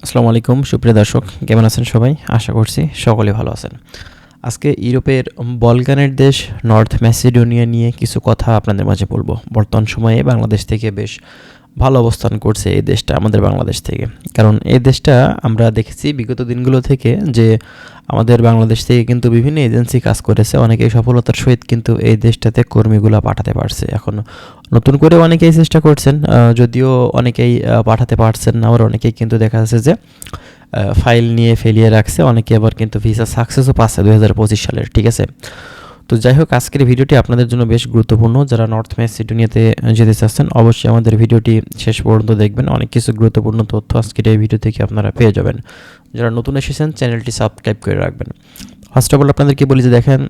আসসালামু আলাইকুম সুপ্রিয় দর্শক, কেমন আছেন সবাই? আশা করছি সকলে ভালো আছেন। আজকে ইউরোপের বলকানের দেশ নর্থ ম্যাসিডোনিয়া নিয়ে কিছু কথা আপনাদের মাঝে বলবো। বর্তমান সময়ে বাংলাদেশ থেকে বেশ ভালো অবস্থান করছে এই দেশটা আমাদের বাংলাদেশ থেকে। কারণ এই দেশটা আমরা দেখেছি বিগত দিনগুলো থেকে যে আমাদের বাংলাদেশ থেকে কিন্তু বিভিন্ন এজেন্সি কাজ করেছে, অনেকেই সফলতার সহিত কিন্তু এই দেশটাতে কর্মীগুলো পাঠাতে পারছে। এখন নতুন করে অনেকেই চেষ্টা করছেন, যদিও অনেকেই পাঠাতে পারছেন না, আবার অনেকেই কিন্তু দেখা যাচ্ছে যে ফাইল নিয়ে ফেলিয়ে রাখছে, অনেকে আবার কিন্তু ভিসা সাকসেসও পাচ্ছে 2025 সালের। ঠিক আছে, তো যাই হোক, আজকের ভিডিওটি আপনাদের জন্য বেশ গুরুত্বপূর্ণ। যারা নর্থ ম্যাসিডোনিয়াতে যেতে চাচ্ছেন অবশ্যই আমাদের ভিডিওটি শেষ পর্যন্ত দেখবেন। অনেক কিছু গুরুত্বপূর্ণ তথ্য আজকের এই ভিডিও থেকে আপনারা পেয়ে যাবেন। যারা নতুন এসেছেন চ্যানেলটি সাবস্ক্রাইব করে রাখবেন। ফার্স্ট অফ অল আপনাদেরকে বলি যে দেখেন,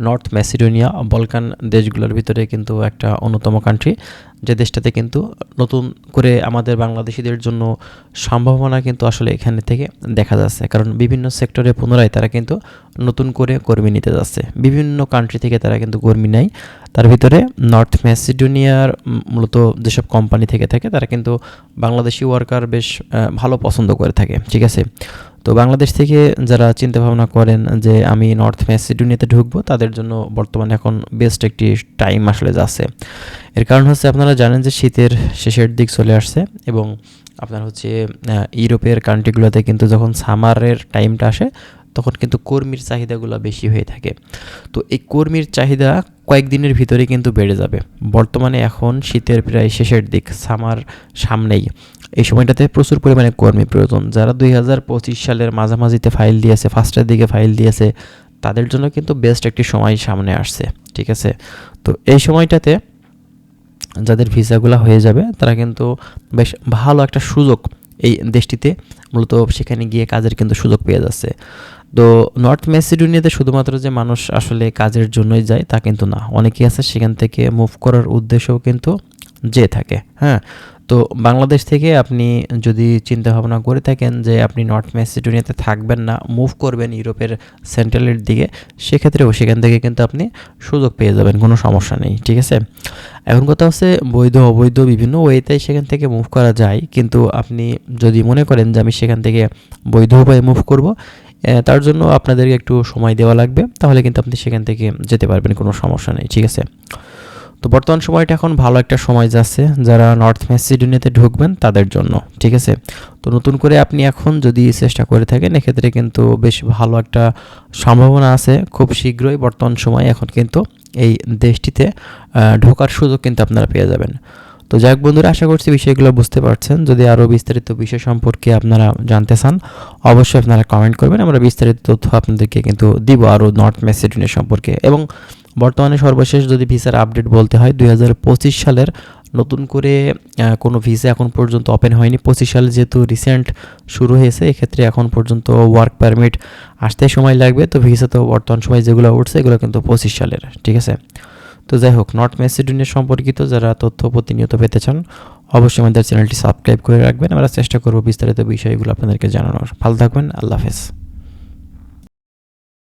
নর্থ ম্যাসিডোনিয়া বলকান দেশগুলোর ভিতরে কিন্তু একটা অন্যতম কান্ট্রি, যে দেশটাতে কিন্তু নতুন করে আমাদের বাংলাদেশিদের জন্য সম্ভাবনা কিন্তু আসলে এখানে থেকে দেখা যাচ্ছে। কারণ বিভিন্ন সেক্টরে পুনরায় তারা কিন্তু নতুন করে কর্মী নিতে যাচ্ছে, বিভিন্ন কান্ট্রি থেকে তারা কিন্তু কর্মী নেয়। তার ভিতরে নর্থ ম্যাসিডোনিয়ার মূলত যেসব কোম্পানি থেকে থাকে তারা কিন্তু বাংলাদেশি ওয়ার্কার বেশ ভালো পছন্দ করে থাকে। ঠিক আছে, তো বাংলাদেশ থেকে যারা চিন্তা ভাবনা করেন যে আমি নর্থ ম্যাসিডোনিয়াতে ঢুকবো, তাদের জন্য বর্তমানে এখন বেস্ট একটি টাইম আসলে যাচ্ছে। এর কারণ হচ্ছে আপনারা জানেন যে শীতের শেষের দিক চলে আসছে এবং আপনার হচ্ছে ইউরোপের কান্ট্রিগুলোতে কিন্তু যখন সামারের টাইমটা আসে তখন কিন্তু কর্মীর চাহিদাগুলো বেশি হয়ে থাকে। তো এই কর্মীর চাহিদা কয়েকদিনের ভিতরে কিন্তু বেড়ে যাবে। বর্তমানে এখন শীতের প্রায় শেষের দিক, সামার সামনেই, এই সময়টাতে প্রচুর পরিমাণে কর্মী প্রয়োজন। যারা 2025 সালের মাঝামাঝিতে ফাইল দিয়েছে, ফার্স্টের দিকে ফাইল দিয়েছে, তাদের জন্য কিন্তু বেস্ট একটি সময় সামনে আসছে। ঠিক আছে, তো এই সময়টাতে যাদের ভিসাগুলো হয়ে যাবে তারা কিন্তু বেশ ভালো একটা সুযোগ এই দেশটিতে, মূলত সেখানে গিয়ে কাজের কিন্তু সুযোগ পেয়ে যাচ্ছে। তো নর্থ ম্যাসিডোনিয়াতে শুধুমাত্র যে মানুষ আসলে কাজের জন্যই যায় তা কিন্তু না, অনেকেই আছে সেখান থেকে মুভ করার উদ্দেশ্যও কিন্তু যেয়ে থাকে। হ্যাঁ, তো বাংলাদেশ থেকে আপনি যদি চিন্তা ভাবনা করে থাকেন যে আপনি নর্থ ম্যাসিডোনিয়াতে থাকবেন না, মুভ করবেন ইউরোপের সেন্ট্রালের দিকে, সেক্ষেত্রেও সেখান থেকে কিন্তু আপনি সুযোগ পেয়ে যাবেন, কোনো সমস্যা নেই। ঠিক আছে, এখন কথা হচ্ছে বৈধ অবৈধ বিভিন্ন ওয়েতে সেখান থেকে মুভ করা যায়, কিন্তু আপনি যদি মনে করেন যে আমি সেখান থেকে বৈধ উপায়ে মুভ করব, তার জন্য আপনাদেরকে একটু সময় দেওয়া লাগবে, তাহলে কিন্তু আপনি সেখান থেকে যেতে পারবেন, কোনো সমস্যা নেই। ঠিক আছে, তো বর্তমান সময়টা এখন ভালো একটা সময় যাচ্ছে যারা নর্থ ম্যাসিডোনিয়াতে ঢুকবেন তাদের জন্য। ঠিক আছে, তো নতুন করে আপনি এখন যদি চেষ্টা করে থাকেন এক্ষেত্রে কিন্তু বেশ ভালো একটা সম্ভাবনা আছে। খুব শীঘ্রই বর্তমান সময়ে এখন কিন্তু এই দেশটিতে ঢোকার সুযোগ কিন্তু আপনারা পেয়ে যাবেন। তো যাক বন্ধুরা, আশা করছি বিষয়গুলো বুঝতে পারছেন। যদি আরও বিস্তারিত বিষয় সম্পর্কে আপনারা জানতে চান অবশ্যই আপনারা কমেন্ট করবেন, আমরা বিস্তারিত তথ্য আপনাদেরকে কিন্তু দিব আরও নর্থ ম্যাসিডোনিয়া সম্পর্কে। এবং বর্তমানে সর্বশেষ যদি ভিসার আপডেট বলতে হয়, 2025 সালের নতুন করে কোনো ভিসা এখন পর্যন্ত ওপেন হয়নি। 25 সালে যেহেতু রিসেন্ট শুরু হয়েছে, এক্ষেত্রে এখন পর্যন্ত ওয়ার্ক পারমিট আসতে সময় লাগবে। তো ভিসা তো বর্তমান সময় যেগুলো উঠছে এগুলো কিন্তু 25 সালের। ঠিক আছে, তো যাই হোক, নর্থ ম্যাসিডোনিয়া সম্পর্কিত যারা তথ্য প্রতিনিয়ত পেতে চান অবশ্যই আমাদের চ্যানেলটি সাবস্ক্রাইব করে রাখবেন। আমরা চেষ্টা করব বিস্তারিত বিষয়গুলো আপনাদেরকে জানানোর। ভালো থাকবেন, আল্লাহ হাফেজ।